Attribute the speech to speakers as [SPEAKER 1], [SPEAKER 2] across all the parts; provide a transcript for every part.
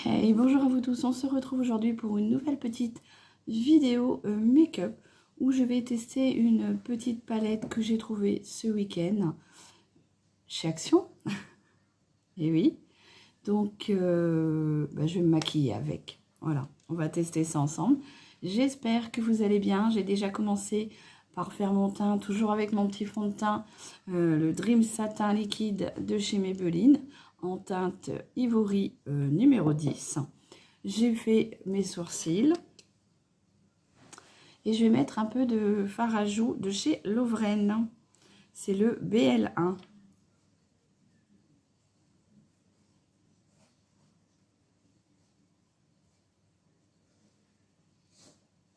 [SPEAKER 1] Hey, bonjour à vous tous, on se retrouve aujourd'hui pour une nouvelle petite vidéo make-up où je vais tester une petite palette que j'ai trouvée ce week-end chez Action. Et oui, donc je vais me maquiller avec. Voilà, on va tester ça ensemble. J'espère que vous allez bien. J'ai déjà commencé par faire mon teint, toujours avec mon petit fond de teint, le Dream Satin liquide de chez Maybelline, en teinte Ivory numéro 10. J'ai fait mes sourcils. Et je vais mettre un peu de fard à joues de chez Lovren. C'est le BL1.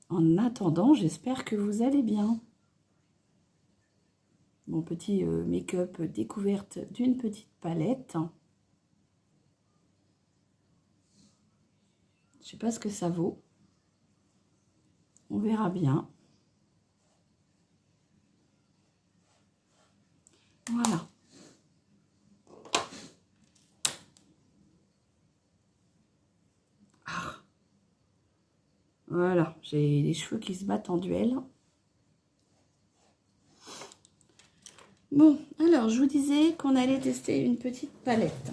[SPEAKER 1] En attendant, j'espère que vous allez bien. Mon petit make-up découverte d'une petite palette. Je ne sais pas ce que ça vaut. On verra bien. Voilà. Ah. Voilà, j'ai les cheveux qui se battent en duel. Bon, alors je vous disais qu'on allait tester une petite palette.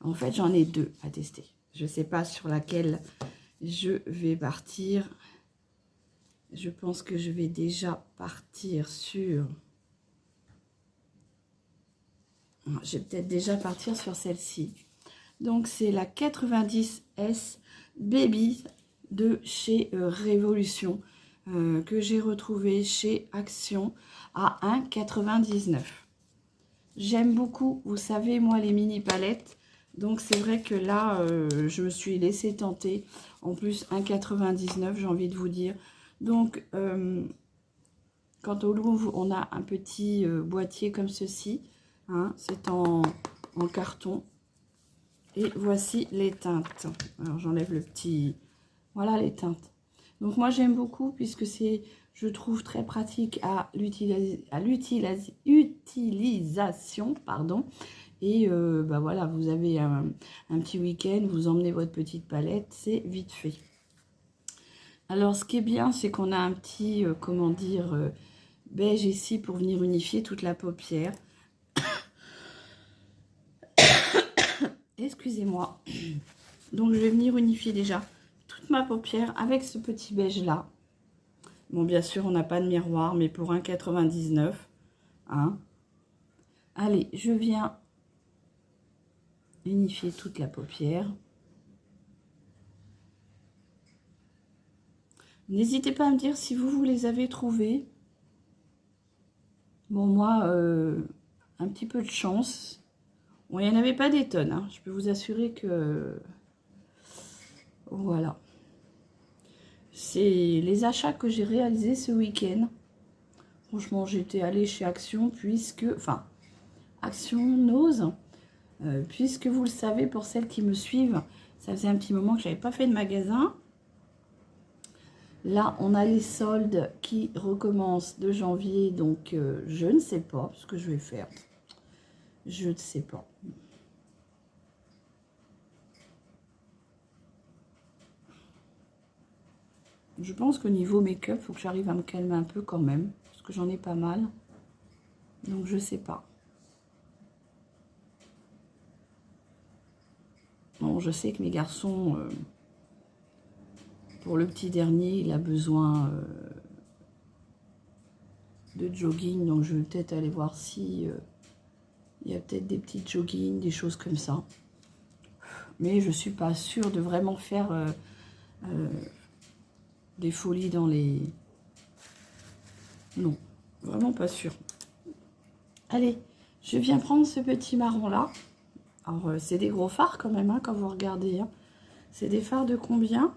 [SPEAKER 1] En fait, j'en ai deux à tester. Je ne sais pas sur laquelle je vais partir. Je pense que je vais déjà partir sur... Je vais peut-être déjà partir sur celle-ci. Donc, c'est la 90S Baby de chez Révolution que j'ai retrouvée chez Action à 1,99 €. J'aime beaucoup, vous savez, moi, les mini palettes. Donc, c'est vrai que là, je me suis laissée tenter. En plus, 1,99 €, j'ai envie de vous dire. Donc, quand au Louvre, on a un petit boîtier comme ceci. Hein, c'est en carton. Et voici les teintes. Alors, j'enlève le petit... Voilà les teintes. Donc, moi, j'aime beaucoup puisque c'est, je trouve, très pratique à l'utilisation. Pardon. Et voilà, vous avez un petit week-end, vous emmenez votre petite palette, c'est vite fait. Alors, ce qui est bien, c'est qu'on a un petit, comment dire, beige ici pour venir unifier toute la paupière. Excusez-moi. Donc, je vais venir unifier déjà toute ma paupière avec ce petit beige-là. Bon, bien sûr, on n'a pas de miroir, mais pour 1,99 €. Hein. Allez, je viens unifier toute la paupière. N'hésitez pas à me dire si vous les avez trouvés. Bon, moi, un petit peu de chance. Bon, il n'y en avait pas des tonnes, hein. Je peux vous assurer que... Voilà. C'est les achats que j'ai réalisés ce week-end. Franchement, j'étais allée chez Action puisque... Enfin, Action Nose. Puisque vous le savez, pour celles qui me suivent, ça faisait un petit moment que je n'avais pas fait de magasin. Là, on a les soldes qui recommencent de janvier. Donc, je ne sais pas ce que je vais faire. Je ne sais pas. Je pense qu'au niveau make-up, il faut que j'arrive à me calmer un peu quand même. Parce que j'en ai pas mal. Donc, je ne sais pas. Bon, je sais que mes garçons, pour le petit dernier, il a besoin de jogging. Donc, je vais peut-être aller voir si il y a peut-être des petits jogging, des choses comme ça. Mais je ne suis pas sûre de vraiment faire des folies dans les... Non, vraiment pas sûre. Allez, je viens prendre ce petit marron-là. Alors, c'est des gros fards quand même, hein, quand vous regardez. Hein. C'est des fards de combien ?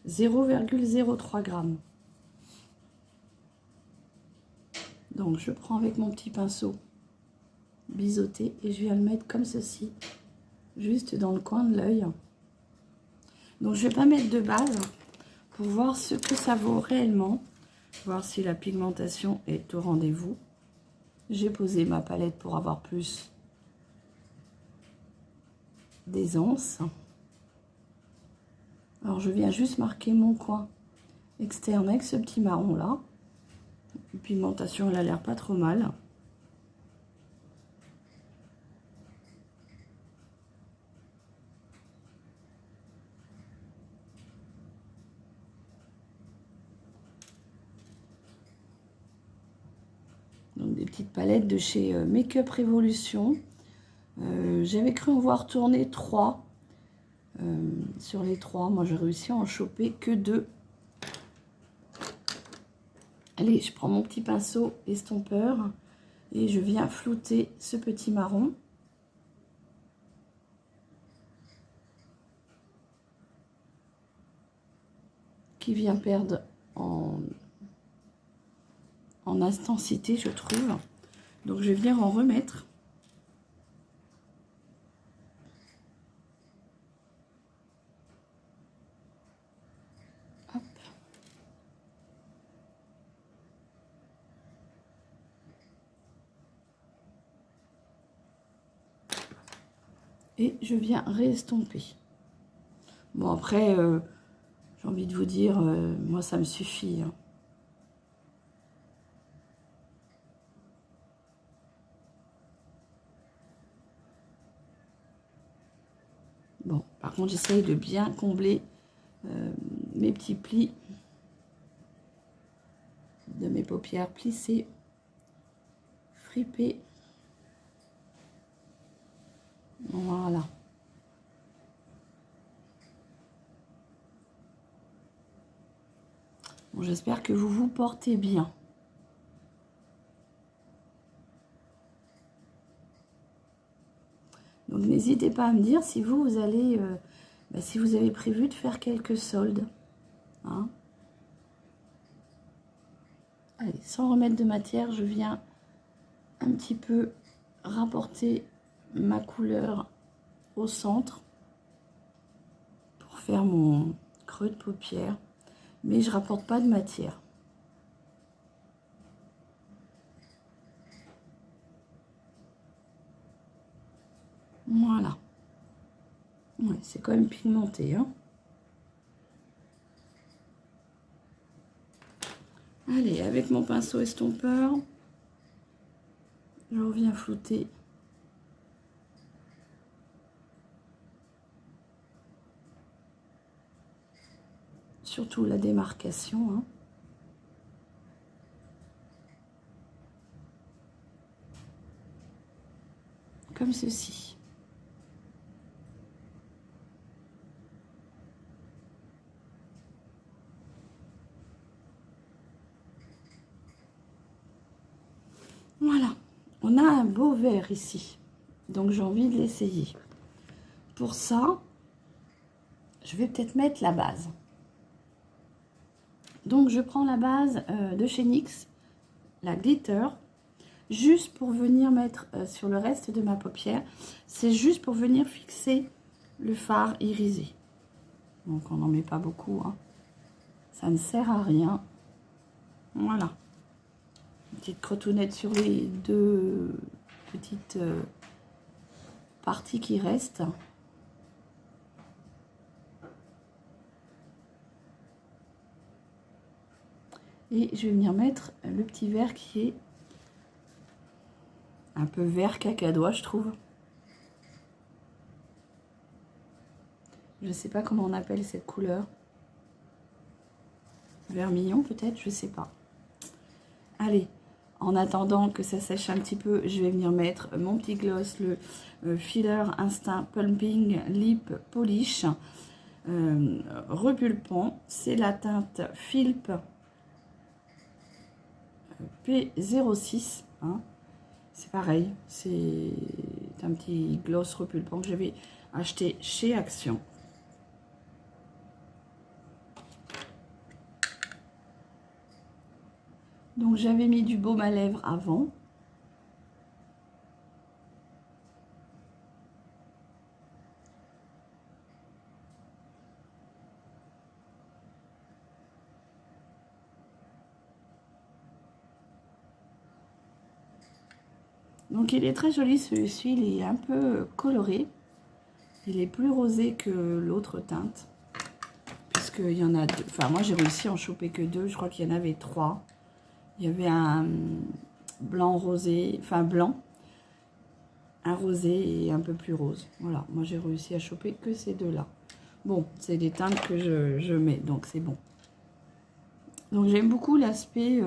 [SPEAKER 1] « 0,03 g. » Donc, je prends avec mon petit pinceau biseauté et je viens le mettre comme ceci, juste dans le coin de l'œil. Donc, je ne vais pas mettre de base pour voir ce que ça vaut réellement, voir si la pigmentation est au rendez-vous. J'ai posé ma palette pour avoir plus d'aisance. Alors je viens juste marquer mon coin externe avec ce petit marron là. La pigmentation elle a l'air pas trop mal. Donc des petites palettes de chez Make-up Révolution. J'avais cru en voir tourner 3. Sur les 3, moi j'ai réussi à en choper que 2. Allez, je prends mon petit pinceau estompeur et je viens flouter ce petit marron. Qui vient perdre en intensité, je trouve. Donc je vais venir en remettre. Hop. Et je viens réestomper. Bon après, j'ai envie de vous dire, moi ça me suffit. Hein. Bon, par contre, j'essaye de bien combler mes petits plis de mes paupières plissées, fripées. Voilà. Bon, j'espère que vous vous portez bien. Donc n'hésitez pas à me dire si vous allez, si vous avez prévu de faire quelques soldes. Hein. Allez, sans remettre de matière, je viens un petit peu rapporter ma couleur au centre pour faire mon creux de paupière. Mais je rapporte pas de matière. Voilà. Ouais, c'est quand même pigmenté. Hein. Allez, avec mon pinceau estompeur, je reviens flouter. Surtout la démarcation. Hein. Comme ceci. Voilà, on a un beau vert ici, donc j'ai envie de l'essayer. Pour ça, je vais peut-être mettre la base. Donc je prends la base de chez NYX, la Glitter, juste pour venir mettre sur le reste de ma paupière. C'est juste pour venir fixer le fard irisé. Donc on n'en met pas beaucoup, hein. Ça ne sert à rien. Voilà. Une petite crotounette sur les deux petites parties qui restent. Et je vais venir mettre le petit vert qui est un peu vert cacadois, je trouve. Je ne sais pas comment on appelle cette couleur. Vermillon peut-être, je ne sais pas. Allez, en attendant que ça sèche un petit peu, je vais venir mettre mon petit gloss, le Filler Instinct Plumping Lip Polish repulpant. C'est la teinte Filp P06. Hein. C'est pareil, c'est un petit gloss repulpant que j'avais acheté chez Action. Donc j'avais mis du baume à lèvres avant. Donc il est très joli celui-ci, il est un peu coloré. Il est plus rosé que l'autre teinte. Puisqu'il y en a deux. Enfin moi j'ai réussi à en choper que deux, je crois qu'il y en avait trois. Il y avait un blanc rosé, enfin blanc, un rosé et un peu plus rose. Voilà, moi j'ai réussi à choper que ces deux-là. Bon, c'est des teintes que je mets, donc c'est bon. Donc j'aime beaucoup l'aspect,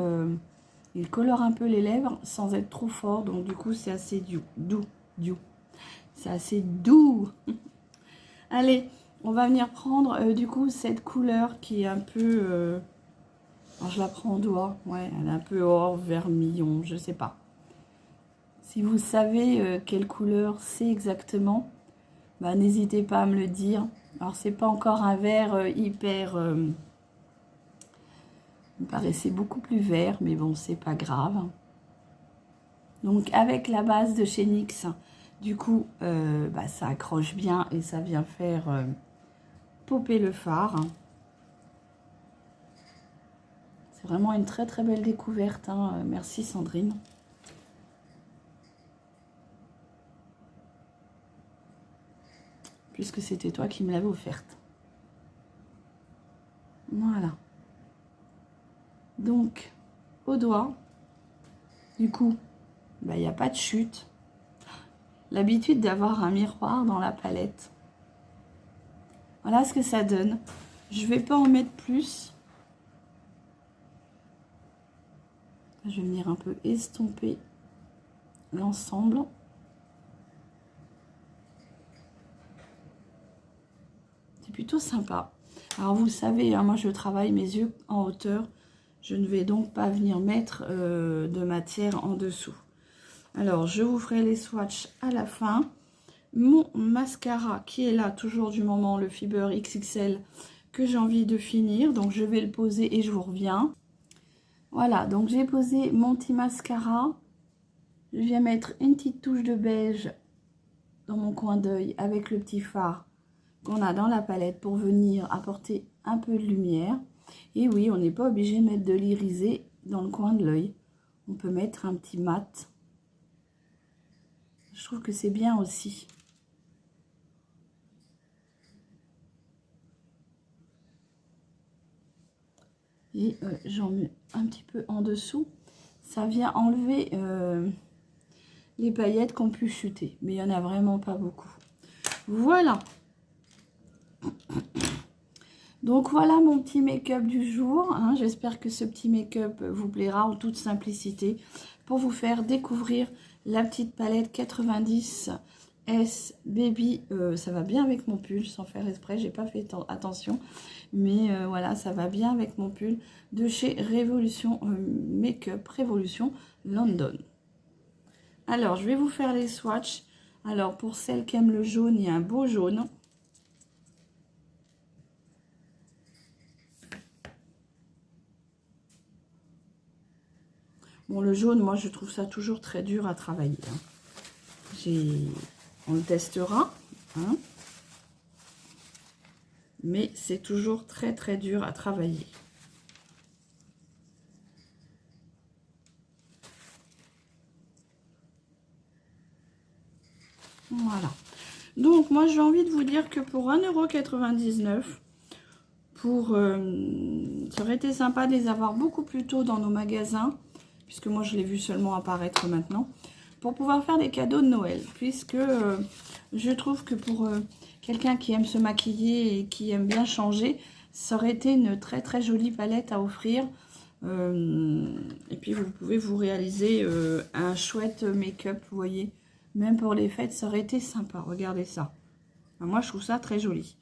[SPEAKER 1] il colore un peu les lèvres sans être trop fort, donc du coup c'est assez doux. C'est assez doux. Allez, on va venir prendre du coup cette couleur qui est un peu... alors je la prends au doigt, ouais, elle est un peu or, vermillon, je sais pas. Si vous savez quelle couleur c'est exactement, bah, n'hésitez pas à me le dire. Alors c'est pas encore un vert hyper... il me paraissait beaucoup plus vert, mais bon, c'est pas grave. Donc avec la base de chez NYX, du coup, bah, ça accroche bien et ça vient faire popper le fard. C'est vraiment une très très belle découverte, hein. Merci Sandrine. Puisque c'était toi qui me l'avais offerte. Voilà. Donc, au doigt, du coup, bah, il n'y a pas de chute. L'habitude d'avoir un miroir dans la palette. Voilà ce que ça donne. Je ne vais pas en mettre plus. Je vais venir un peu estomper l'ensemble. C'est plutôt sympa. Alors vous savez, hein, moi je travaille mes yeux en hauteur. Je ne vais donc pas venir mettre de matière en dessous. Alors je vous ferai les swatchs à la fin. Mon mascara qui est là toujours du moment, le Fiber XXL que j'ai envie de finir. Donc je vais le poser et je vous reviens. Voilà, donc j'ai posé mon petit mascara. Je viens mettre une petite touche de beige dans mon coin d'œil avec le petit fard qu'on a dans la palette pour venir apporter un peu de lumière. Et oui, on n'est pas obligé de mettre de l'irisé dans le coin de l'œil. On peut mettre un petit mat. Je trouve que c'est bien aussi. Et j'en mets un petit peu en dessous. Ça vient enlever les paillettes qui ont pu chuter. Mais il n'y en a vraiment pas beaucoup. Voilà. Donc voilà mon petit make-up du jour, hein. J'espère que ce petit make-up vous plaira en toute simplicité pour vous faire découvrir la petite palette 90 S Baby. Ça va bien avec mon pull, sans faire exprès, j'ai pas fait attention, mais voilà, ça va bien avec mon pull de chez Révolution Make-up, Révolution London. Alors je vais vous faire les swatchs. Alors pour celles qui aiment le jaune, il y a un beau jaune. Bon, le jaune, moi, je trouve ça toujours très dur à travailler. Hein. On le testera. Hein. Mais c'est toujours très, très dur à travailler. Voilà. Donc, moi, j'ai envie de vous dire que pour 1,99 €, ça aurait été sympa de les avoir beaucoup plus tôt dans nos magasins, puisque moi, je l'ai vu seulement apparaître maintenant, pour pouvoir faire des cadeaux de Noël, puisque je trouve que pour quelqu'un qui aime se maquiller et qui aime bien changer, ça aurait été une très très jolie palette à offrir. Et puis vous pouvez vous réaliser un chouette make-up, vous voyez, même pour les fêtes, ça aurait été sympa. Regardez ça. Moi, je trouve ça très joli.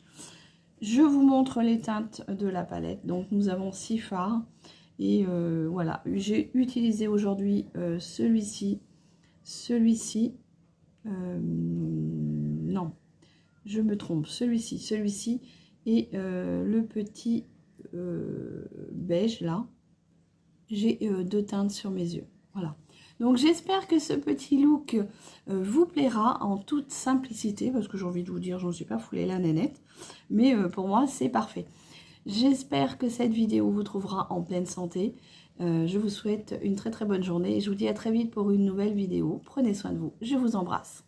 [SPEAKER 1] Je vous montre les teintes de la palette. Donc, nous avons 6 fards. Et voilà, j'ai utilisé aujourd'hui celui-ci. Non, je me trompe. Celui-ci et le petit beige là. J'ai 2 teintes sur mes yeux. Voilà. Donc j'espère que ce petit look vous plaira en toute simplicité, parce que j'ai envie de vous dire, je ne suis pas foulée la nénette, mais pour moi c'est parfait. J'espère que cette vidéo vous trouvera en pleine santé. Je vous souhaite une très très bonne journée et je vous dis à très vite pour une nouvelle vidéo. Prenez soin de vous. Je vous embrasse.